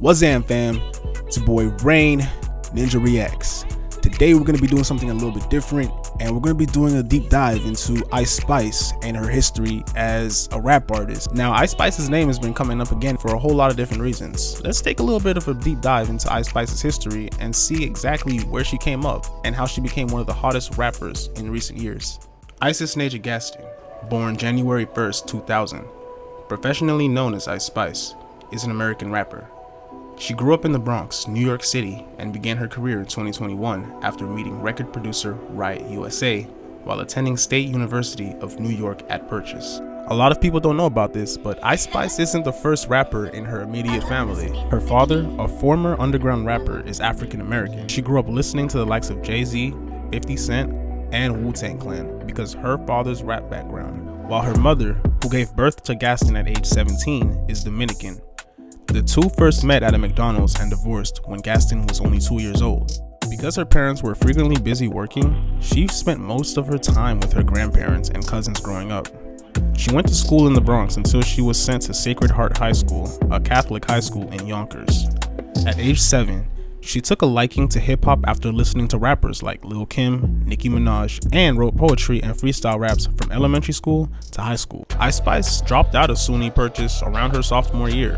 What's up, fam? It's your boy Rain, Ninja Reacts. Today we're going to be doing something a little bit different, and we're going to be doing a deep dive into Ice Spice and her history as a rap artist. Now, Ice Spice's name has been coming up again for a whole lot of different reasons. Let's take a little bit of a deep dive into Ice Spice's history and see exactly where she came up and how she became one of the hottest rappers in recent years. Isis Naja Gaston, born January 1st, 2000, professionally known as Ice Spice, is an American rapper. She grew up in the Bronx, New York City, and began her career in 2021 after meeting record producer Riot USA while attending State University of New York at Purchase. A lot of people don't know about this, but Ice Spice isn't the first rapper in her immediate family. Her father, a former underground rapper, is African American. She grew up listening to the likes of Jay-Z, 50 Cent, and Wu-Tang Clan because her father's rap background, while her mother, who gave birth to Gaston at age 17, is Dominican. The two first met at a McDonald's and divorced when Gaston was only 2 years old. Because her parents were frequently busy working, she spent most of her time with her grandparents and cousins growing up. She went to school in the Bronx until she was sent to Sacred Heart High School, a Catholic high school in Yonkers. At age 7, she took a liking to hip-hop after listening to rappers like Lil Kim, Nicki Minaj, and wrote poetry and freestyle raps from elementary school to high school. Ice Spice dropped out of SUNY Purchase around her sophomore year.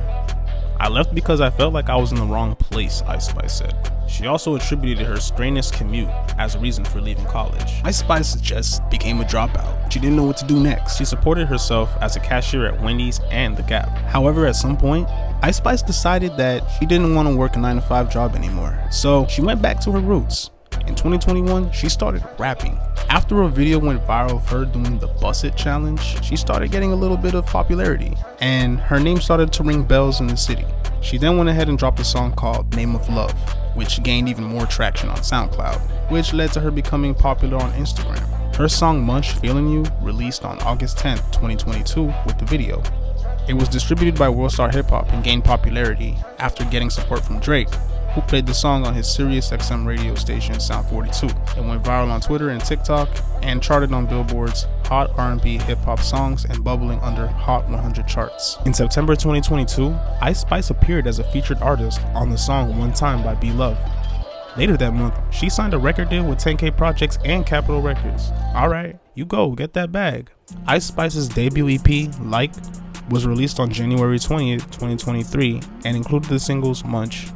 "I left because I felt like I was in the wrong place," Ice Spice said. She also attributed her strenuous commute as a reason for leaving college. Ice Spice just became a dropout. She didn't know what to do next. She supported herself as a cashier at Wendy's and The Gap. However, at some point, Ice Spice decided that she didn't want to work a 9-to-5 job anymore. So she went back to her roots. In 2021, she started rapping. After a video went viral of her doing the Bust It challenge, she started getting a little bit of popularity, and her name started to ring bells in the city. She then went ahead and dropped a song called Name of Love, which gained even more traction on SoundCloud, which led to her becoming popular on Instagram. Her song Munch Feeling You released on August 10th, 2022 with the video. It was distributed by Worldstar Hip Hop and gained popularity after getting support from Drake, who played the song on his Sirius XM radio station Sound 42. It went viral on Twitter and TikTok and charted on Billboard's Hot R&B Hip Hop Songs and bubbling under Hot 100 charts. In September 2022, Ice Spice appeared as a featured artist on the song One Time by B Love. Later that month, she signed a record deal with 10K Projects and Capitol Records. Alright, you go, get that bag. Ice Spice's debut EP, Like, was released on January 20th, 2023 and included the singles Munch,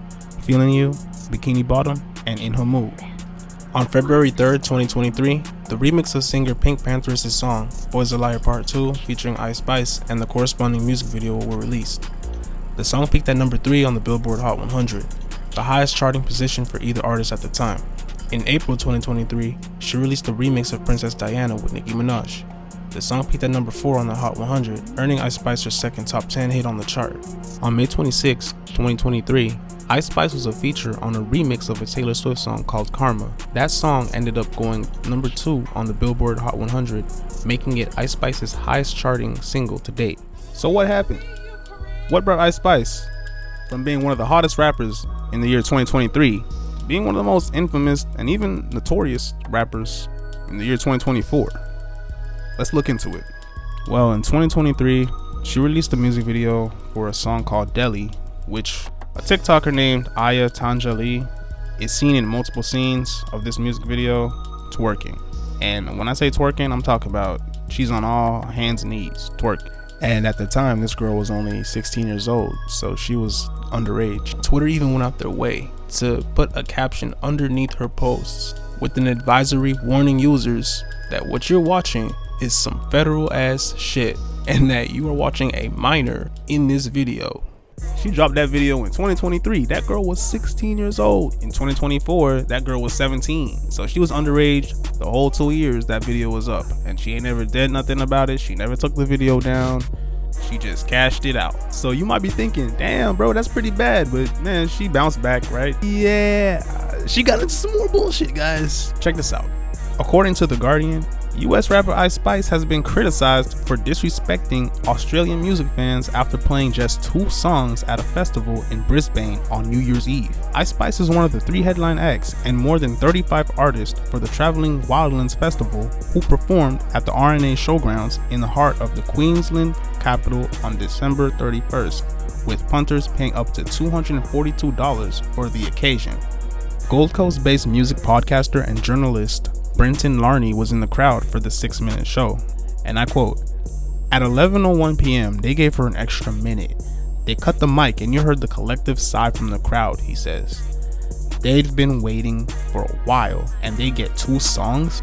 Feeling You, Bikini Bottom, and In Her Mood. On February 3rd, 2023, the remix of singer Pink Pantheress' song Boys a Liar Part 2 featuring Ice Spice and the corresponding music video were released. The song peaked at number 3 on the Billboard Hot 100, the highest charting position for either artist at the time. In April 2023, she released a remix of Princess Diana with Nicki Minaj. The song peaked at number 4 on the Hot 100, earning Ice Spice her second top 10 hit on the chart. On May 26, 2023, Ice Spice was a feature on a remix of a Taylor Swift song called Karma. That song ended up going number 2 on the Billboard Hot 100, making it Ice Spice's highest charting single to date. So what happened? What brought Ice Spice from being one of the hottest rappers in the year 2023 to being one of the most infamous and even notorious rappers in the year 2024? Let's look into it. Well, in 2023, she released a music video for a song called Deli, which a TikToker named Aya Tanjali is seen in multiple scenes of this music video twerking. And when I say twerking, I'm talking about she's on all hands and knees twerking. And at the time, this girl was only 16 years old, so she was underage. Twitter even went out their way to put a caption underneath her posts with an advisory warning users that what you're watching is some federal ass shit and that you are watching a minor in this video. She dropped that video in 2023. That girl was 16 years old. In 2024, that girl was 17. So she was underage the whole 2 years that video was up. And she ain't never did nothing about it. She never took the video down. She just cashed it out. So you might be thinking, damn, bro, that's pretty bad. But man, she bounced back, right? Yeah, she got into some more bullshit, guys. Check this out. According to The Guardian, US rapper Ice Spice has been criticized for disrespecting Australian music fans after playing just 2 songs at a festival in Brisbane on New Year's Eve. Ice Spice is one of the 3 headline acts and more than 35 artists for the Travelling Wildlands Festival who performed at the RNA Showgrounds in the heart of the Queensland capital on December 31st, with punters paying up to $242 for the occasion. Gold Coast-based music podcaster and journalist Brenton Larney was in the crowd for the 6-minute show, and I quote, "At 11:01 p.m., they gave her an extra minute. They cut the mic and you heard the collective sigh from the crowd," he says. They'd been waiting for a while and they get 2 songs?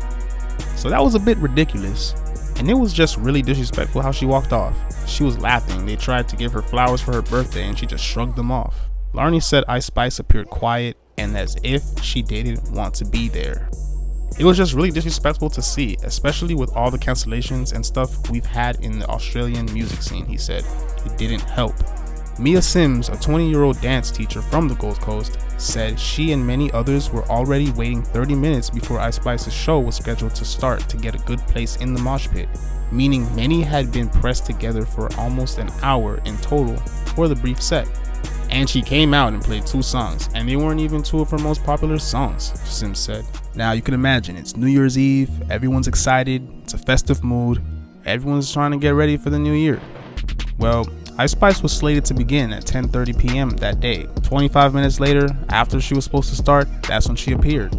So that was a bit ridiculous. And it was just really disrespectful how she walked off. She was laughing. They tried to give her flowers for her birthday and she just shrugged them off. Larney said Ice Spice appeared quiet and as if she didn't want to be there. It was just really disrespectful to see, especially with all the cancellations and stuff we've had in the Australian music scene, he said. It didn't help. Mia Sims, a 20-year-old dance teacher from the Gold Coast, said she and many others were already waiting 30 minutes before Ice Spice's show was scheduled to start to get a good place in the mosh pit, meaning many had been pressed together for almost an hour in total for the brief set. And she came out and played 2 songs, and they weren't even 2 of her most popular songs, Sims said. Now you can imagine, it's New Year's Eve, everyone's excited, it's a festive mood, everyone's trying to get ready for the new year. Well, Ice Spice was slated to begin at 10:30 p.m. that day. 25 minutes later, after she was supposed to start, that's when she appeared.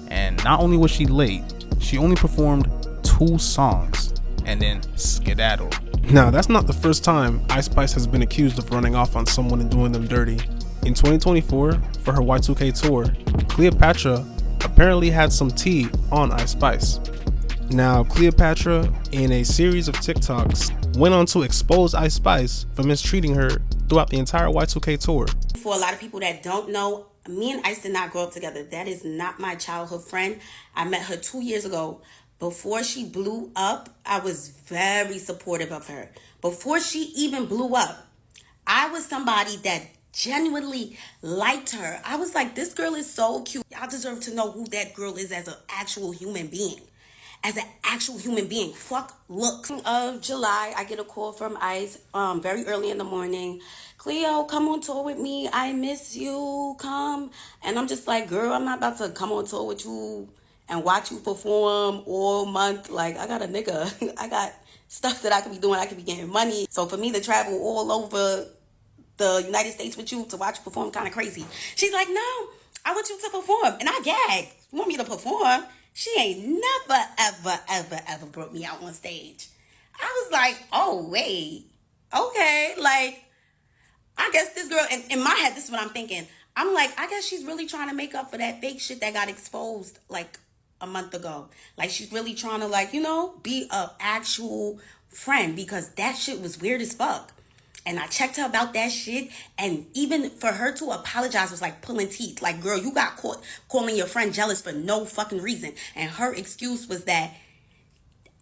And not only was she late, she only performed 2 songs and then skedaddled. Now, that's not the first time Ice Spice has been accused of running off on someone and doing them dirty. In 2024, for her Y2K tour, Cleopatra apparently had some tea on Ice Spice. Now, Cleopatra, in a series of TikToks, went on to expose Ice Spice for mistreating her throughout the entire Y2K tour. For a lot of people that don't know, me and Ice did not grow up together. That is not my childhood friend. I met her 2 years ago. Before she blew up, I was very supportive of her. Before she even blew up, I was somebody that genuinely liked her. I was like, this girl is so cute. Y'all deserve to know who that girl is as an actual human being. Fuck looks. Of July, I get a call from Ice very early in the morning. "Cleo, come on tour with me. I miss you. Come." And I'm just like, girl, I'm not about to come on tour with you and watch you perform all month. Like, I got a nigga. I got stuff that I could be doing. I could be getting money. So for me to travel all over the United States with you to watch you perform, kind of crazy. She's like, "No, I want you to perform." And I gagged. "You want me to perform?" She ain't never, ever brought me out on stage. I was like, oh, wait. Okay. Like, I guess this girl, in my head, this is what I'm thinking. I'm like, I guess she's really trying to make up for that fake shit that got exposed like a month ago. Like, she's really trying to, like, be a actual friend, because that shit was weird as fuck. And I checked her about that shit. And even for her to apologize was like pulling teeth. Like, girl, you got caught calling your friend jealous for no fucking reason. And her excuse was that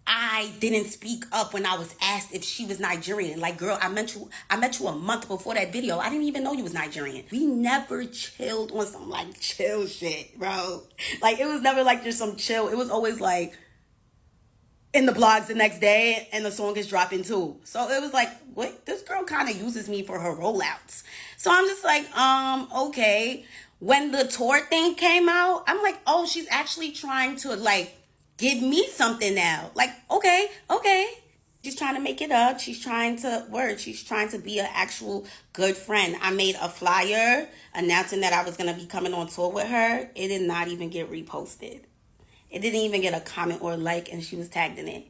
I didn't speak up when I was asked if she was Nigerian. Like, girl, I met you a month before that video. I didn't even know you was Nigerian. We never chilled on some like chill shit, bro. Like, it was never like just some chill. It was always like in the blogs the next day and the song is dropping too. So it was like, what? This girl kind of uses me for her rollouts. So I'm just like, okay. When the tour thing came out, I'm like, oh, she's actually trying to like give me something now. Like, okay. She's trying to make it up. She's trying to be an actual good friend. I made a flyer announcing that I was going to be coming on tour with her. It did not even get reposted. It didn't even get a comment or like, and she was tagged in it.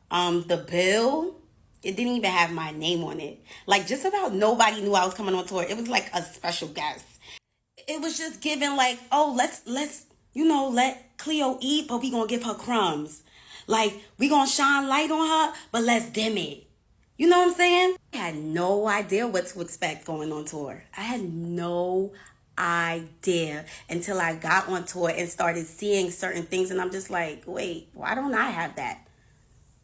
The bill, it didn't even have my name on it. Like, just about nobody knew I was coming on tour. It was like a special guest. It was just given like, oh, let's let Cleo eat, but we gonna give her crumbs. Like, we gonna shine light on her, but let's dim it. You know what I'm saying? I had no idea what to expect going on tour. I had no idea until I got on tour and started seeing certain things, and I'm just like, wait, why don't I have that?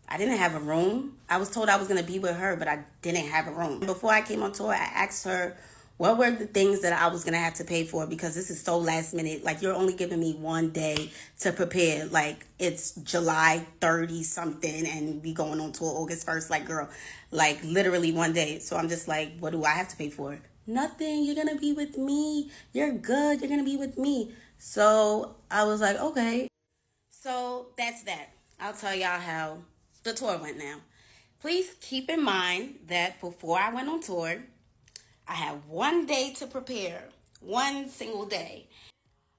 I didn't have a room. I was told I was going to be with her, but I didn't have a room. Before I came on tour, I asked her what were the things that I was going to have to pay for, because this is so last minute. Like, you're only giving me one day to prepare. Like, it's July 30 something and we going on tour August 1st. Like, girl, like literally one day. So I'm just like, what do I have to pay for? Nothing. You're going to be with me. You're good. You're going to be with me. So I was like, okay. So that's that. I'll tell y'all how the tour went now. Please keep in mind that before I went on tour, I had 1 day to prepare, one single day.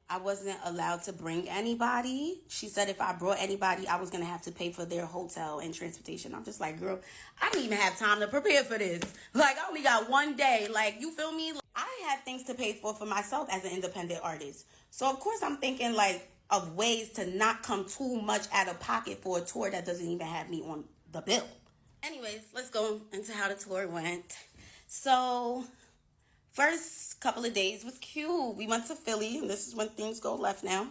I wasn't allowed to bring anybody. She said if I brought anybody, I was going to have to pay for their hotel and transportation. I'm just like, girl, I didn't even have time to prepare for this. Like, I only got 1 day. Like, you feel me? I have things to pay for myself as an independent artist. So, of course, I'm thinking, like, of ways to not come too much out of pocket for a tour that doesn't even have me on the bill. Anyways, let's go into how the tour went. So, first couple of days was cute. We went to Philly, and this is when things go left now.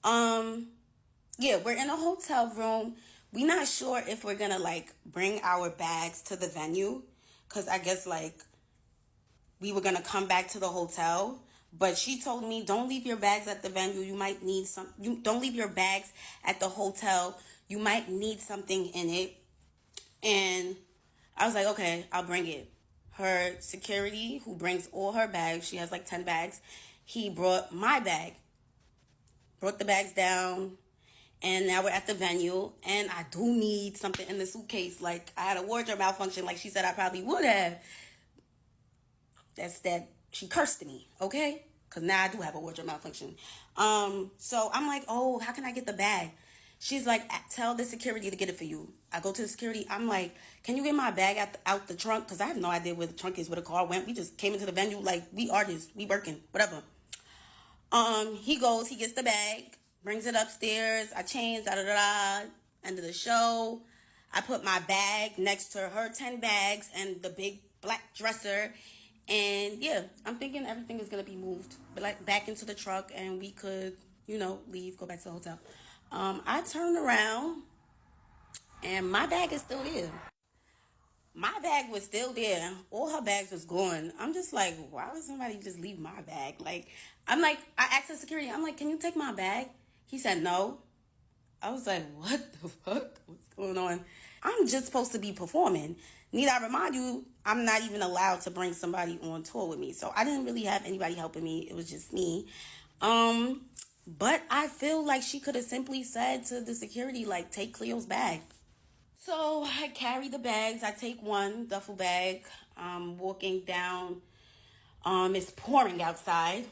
Yeah, we're in a hotel room. We're not sure if we're gonna like bring our bags to the venue, cause I guess like we were gonna come back to the hotel. But she told me, don't leave your bags at the venue. You might need some. You don't leave your bags at the hotel. You might need something in it. And I was like, okay, I'll bring it. Her security, who brings all her bags, she has like 10 bags, he brought my bag, brought the bags down, and now we're at the venue, and I do need something in the suitcase. Like, I had a wardrobe malfunction, like she said I probably would have. That's that she cursed me, okay? Because now I do have a wardrobe malfunction. So I'm like, oh, how can I get the bag? She's like, tell the security to get it for you. I go to the security. I'm like, can you get my bag out the trunk? Because I have no idea where the trunk is, where the car went. We just came into the venue like we artists. We working, whatever. He goes, he gets the bag, brings it upstairs. I change, da da da da. End of the show. I put my bag next to her 10 bags and the big black dresser. And yeah, I'm thinking everything is going to be moved like back into the truck and we could, leave, go back to the hotel. I turned around and my bag is still there. My bag was still there. All her bags was gone. I'm just like, why would somebody just leave my bag? Like, I asked the security, I'm like, can you take my bag? He said no. I was like, what the fuck? What's going on? I'm just supposed to be performing. Need I remind you, I'm not even allowed to bring somebody on tour with me. So I didn't really have anybody helping me. It was just me. But I feel like she could have simply said to the security, like, take Cleo's bag. So I carry the bags. I take one duffel bag. I'm walking down. It's pouring outside.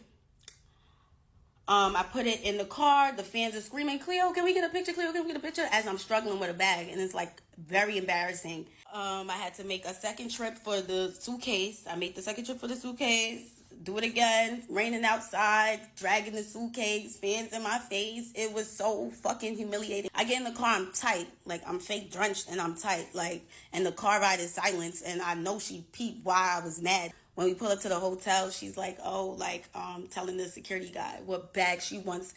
I put it in the car. The fans are screaming, Cleo, can we get a picture? Cleo, can we get a picture? As I'm struggling with a bag. And it's like very embarrassing. I had to make a second trip for the suitcase. I made the second trip for the suitcase. Do it again. Raining outside. Dragging the suitcase. Fans in my face. It was so fucking humiliating. I get in the car. I'm tight. Like, I'm fake drenched and I'm tight. Like, and the car ride is silence. And I know she peeped why I was mad. When we pull up to the hotel, she's like, telling the security guy what bag she wants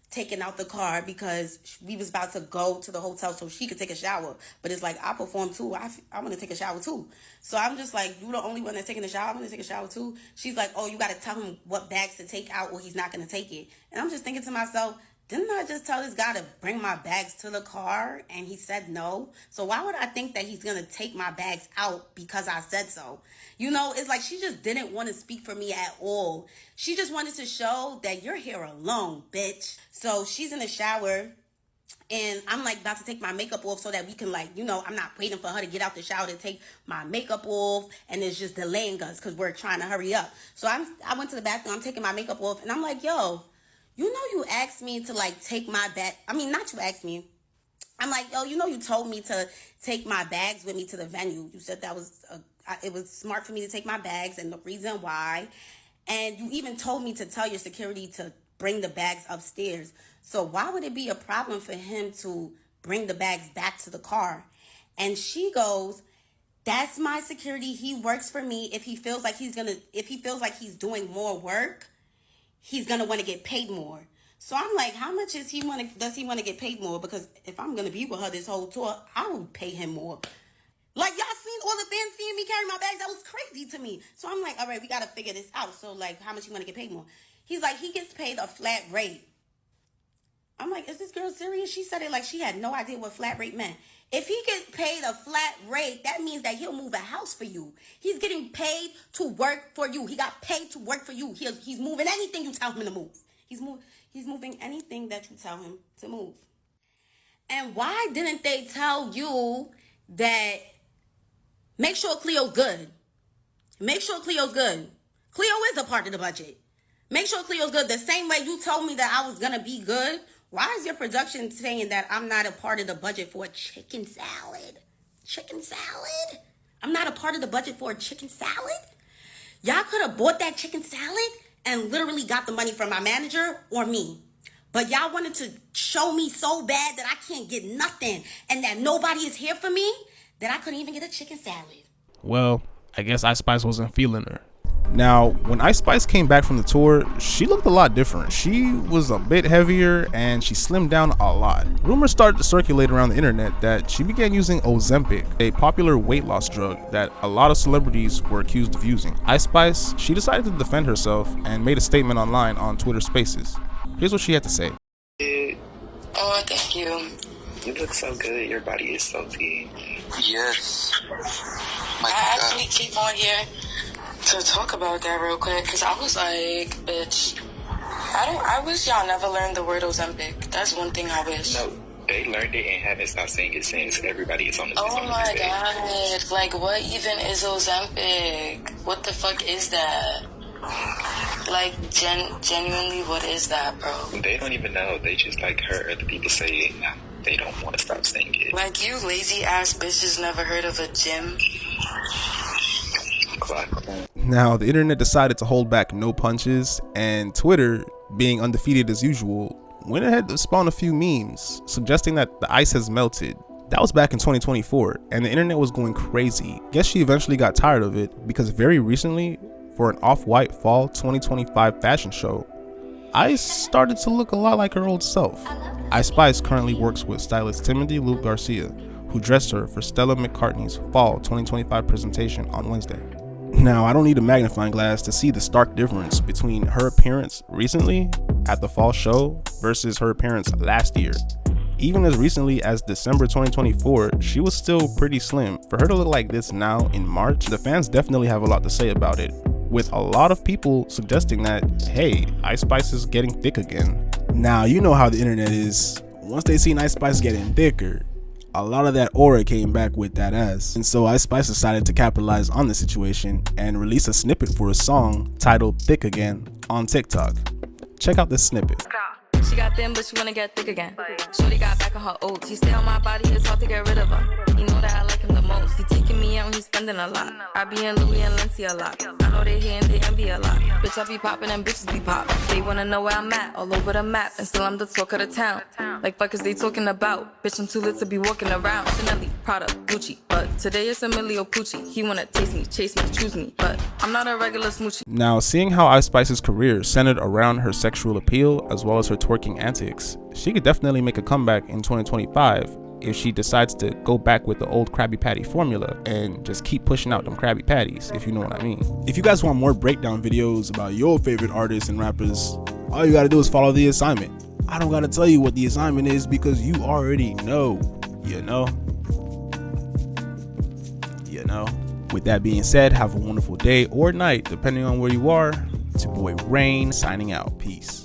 taken out the car because we was about to go to the hotel so she could take a shower. But it's like, I perform too. I want to take a shower too. So I'm just like, you the only one that's taking a shower? I want to take a shower too. She's like, oh, you got to tell him what bags to take out or he's not going to take it. And I'm just thinking to myself, didn't I just tell this guy to bring my bags to the car and he said no? So why would I think that he's going to take my bags out because I said so? It's like she just didn't want to speak for me at all. She just wanted to show that you're here alone, bitch. So she's in the shower and I'm like about to take my makeup off so that we can I'm not waiting for her to get out the shower to take my makeup off and it's just delaying us because we're trying to hurry up. So I went to the bathroom, I'm taking my makeup off and I'm like, yo, you asked me to take my bag. I mean, not you asked me. I'm like, yo, you told me to take my bags with me to the venue. You said that it was smart for me to take my bags and the reason why. And you even told me to tell your security to bring the bags upstairs. So why would it be a problem for him to bring the bags back to the car? And she goes, that's my security. He works for me. If he feels like he's doing more work, he's going to want to get paid more. So I'm like, how much does he want to get paid more? Because if I'm going to be with her this whole tour, I will pay him more. Like, y'all seen all the fans seeing me carry my bags? That was crazy to me. So I'm like, all right, we got to figure this out. So how much you want to get paid more? He's like, he gets paid a flat rate. I'm like, is this girl serious? She said it like she had no idea what flat rate meant. If he gets paid a flat rate, that means that he'll move a house for you. He's getting paid to work for you. He got paid to work for you. He's moving anything you tell him to move. He's moving anything that you tell him to move. And why didn't they tell you that make sure Cleo's good? Make sure Cleo's good. Cleo is a part of the budget. Make sure Cleo's good. The same way you told me that I was going to be good. Why is your production saying that I'm not a part of the budget for a chicken salad? Chicken salad? I'm not a part of the budget for a chicken salad? Y'all could have bought that chicken salad and literally got the money from my manager or me. But y'all wanted to show me so bad that I can't get nothing and that nobody is here for me that I couldn't even get a chicken salad. Well, I guess Ice Spice wasn't feeling her. Now, when Ice Spice came back from the tour, she looked a lot different. She was a bit heavier and she slimmed down a lot. Rumors started to circulate around the internet that she began using Ozempic, a popular weight loss drug that a lot of celebrities were accused of using. Ice Spice, she decided to defend herself and made a statement online on Twitter Spaces. Here's what she had to say. Oh, thank you. You look so good. Your body is so big. Yes. I actually came on here to talk about that real quick because I was like, bitch, I wish y'all never learned the word Ozempic. That's one thing I wish. No, they learned it and haven't stopped saying it since. Everybody is on the Oh my god. Like, what even is Ozempic? What the fuck is that? Like, genuinely, what is that, bro? They don't even know. They just, like, heard other people say it. They don't want to stop saying it. Like, you lazy-ass bitches never heard of a gym? Now, the internet decided to hold back no punches, and Twitter, being undefeated as usual, went ahead to spawn a few memes suggesting that the ice has melted. That was back in 2024, and the internet was going crazy. Guess she eventually got tired of it because very recently, for an off-white fall 2025 fashion show, Ice started to look a lot like her old self. Ice Spice currently works with stylist Timothy Luke Garcia, who dressed her for Stella McCartney's fall 2025 presentation on Wednesday. Now, I don't need a magnifying glass to see the stark difference between her appearance recently at the fall show versus her appearance last year. Even as recently as December 2024, she was still pretty slim. For her to look like this now in March, the fans definitely have a lot to say about it, with a lot of people suggesting that, hey, Ice Spice is getting thick again. Now, you know how the internet is. Once they seen Ice Spice getting thicker, a lot of that aura came back with that ass. And so Ice Spice decided to capitalize on the situation and release a snippet for a song titled Thick Again on TikTok. Check out this snippet. She got thin, but she wanna get thick again. Shorty got back on her oats. He stay on my body, it's hard to get rid of her. He know that I like him the most. He taking me out and he's spending a lot. I be in Louis and Lindsay a lot. I know they hear and they envy a lot. Bitch, I be popping and bitches be pop. They wanna know where I'm at, all over the map. And still I'm the talk of the town. Like fuck is they talking about? Bitch, I'm too lit to be walking around. Chanel, Prada, Gucci. But today it's Emilio Pucci. He wanna taste me, chase me, choose me. But I'm not a regular smoochie. Now, seeing how Ice Spice's career centered around her sexual appeal as well as her twerking antics, she could definitely make a comeback in 2025 if she decides to go back with the old Krabby Patty formula and just keep pushing out them Krabby Patties, if you know what I mean. If you guys want more breakdown videos about your favorite artists and rappers, all you gotta do is follow the assignment. I don't gotta tell you what the assignment is because you already know. You know? With that being said, have a wonderful day or night, depending on where you are. It's your boy Rain signing out. Peace.